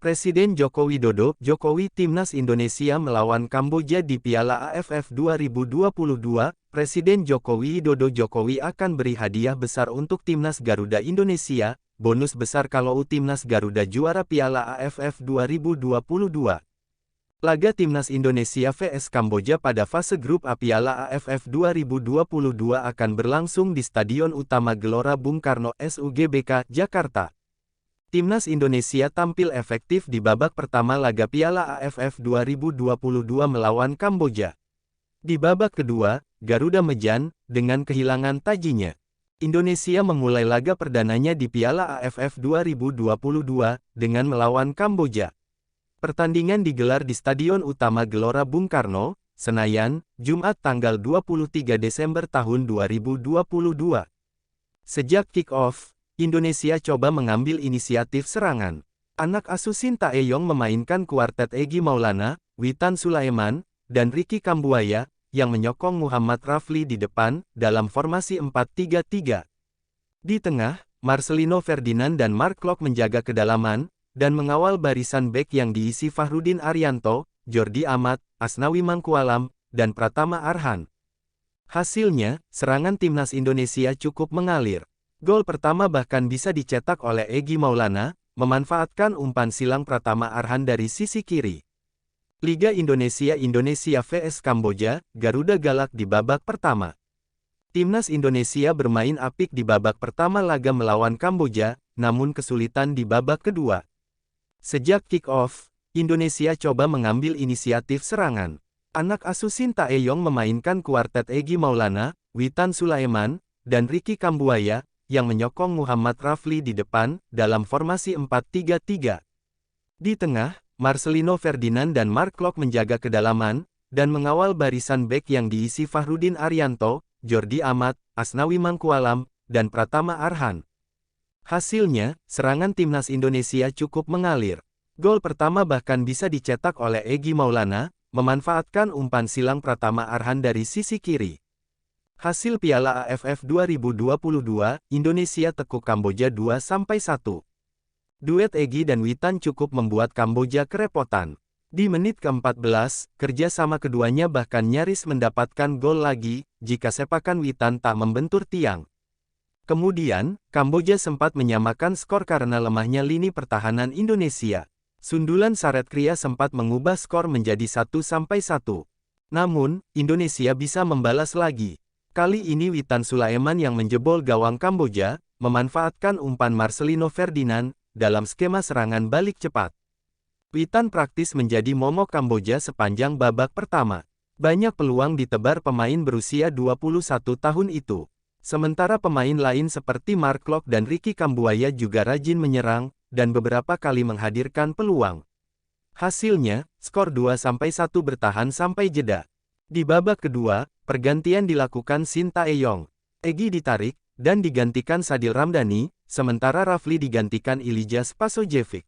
Presiden Joko Widodo, Jokowi Timnas Indonesia melawan Kamboja di Piala AFF 2022, Presiden Joko Widodo Jokowi akan beri hadiah besar untuk Timnas Garuda Indonesia, bonus besar kalau Timnas Garuda juara Piala AFF 2022. Laga Timnas Indonesia vs Kamboja pada fase grup A Piala AFF 2022 akan berlangsung di Stadion Utama Gelora Bung Karno SUGBK, Jakarta. Timnas Indonesia tampil efektif di babak pertama laga Piala AFF 2022 melawan Kamboja. Di babak kedua, Garuda Mejan, dengan kehilangan tajinya. Indonesia memulai laga perdananya di Piala AFF 2022, dengan melawan Kamboja. Pertandingan digelar di Stadion Utama Gelora Bung Karno, Senayan, Jumat tanggal 23 Desember tahun 2022. Sejak kick-off, Indonesia coba mengambil inisiatif serangan. Anak asuh Sintayong memainkan kuartet Egy Maulana, Witan Sulaiman, dan Ricky Kambuaya, yang menyokong Muhammad Rafli di depan, dalam formasi 4-3-3. Di tengah, Marcelino Ferdinand dan Mark Klok menjaga kedalaman, dan mengawal barisan bek yang diisi Fahrudin Arianto, Jordi Amat, Asnawi Mangkualam, dan Pratama Arhan. Hasilnya, serangan Timnas Indonesia cukup mengalir. Gol pertama bahkan bisa dicetak oleh Egy Maulana, memanfaatkan umpan silang Pratama Arhan dari sisi kiri. Liga Indonesia vs Kamboja, Garuda galak di babak pertama. Timnas Indonesia bermain apik di babak pertama laga melawan Kamboja, namun kesulitan di babak kedua. Sejak kick-off, Indonesia coba mengambil inisiatif serangan. Anak asuh Sintayong memainkan kuartet Egy Maulana, Witan Sulaiman, dan Ricky Kambuaya, yang menyokong Muhammad Rafli di depan, dalam formasi 4-3-3. Di tengah, Marcelino Ferdinand dan Mark Klok menjaga kedalaman, dan mengawal barisan bek yang diisi Fahrudin Arianto, Jordi Amat, Asnawi Mangkualam, dan Pratama Arhan. Hasilnya, serangan Timnas Indonesia cukup mengalir. Gol pertama bahkan bisa dicetak oleh Egy Maulana, memanfaatkan umpan silang Pratama Arhan dari sisi kiri. Hasil Piala AFF 2022, Indonesia tekuk Kamboja 2-1. Duet Egy dan Witan cukup membuat Kamboja kerepotan. Di menit ke-14, kerjasama keduanya bahkan nyaris mendapatkan gol lagi, jika sepakan Witan tak membentur tiang. Kemudian, Kamboja sempat menyamakan skor karena lemahnya lini pertahanan Indonesia. Sundulan Saret Kria sempat mengubah skor menjadi 1-1. Namun, Indonesia bisa membalas lagi. Kali ini Witan Sulaiman yang menjebol gawang Kamboja, memanfaatkan umpan Marcelino Ferdinand, dalam skema serangan balik cepat. Witan praktis menjadi momok Kamboja sepanjang babak pertama. Banyak peluang ditebar pemain berusia 21 tahun itu. Sementara pemain lain seperti Mark Klok dan Ricky Kambuaya juga rajin menyerang, dan beberapa kali menghadirkan peluang. Hasilnya, skor 2-1 bertahan sampai jeda. Di babak kedua, pergantian dilakukan Sintayong. Egy ditarik, dan digantikan Sadil Ramdhani, sementara Rafli digantikan Ilijah Spasojevic.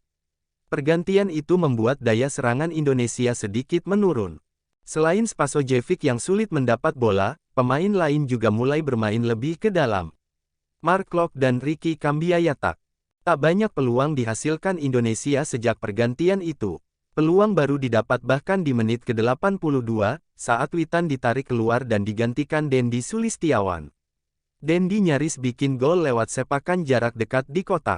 Pergantian itu membuat daya serangan Indonesia sedikit menurun. Selain Spasojevic yang sulit mendapat bola, pemain lain juga mulai bermain lebih ke dalam. Mark Klok dan Ricky Kambuaya tak banyak peluang dihasilkan Indonesia sejak pergantian itu. Peluang baru didapat bahkan di menit ke-82, saat Witan ditarik keluar dan digantikan Dendi Sulistiawan. Dendi nyaris bikin gol lewat sepakan jarak dekat di kotak.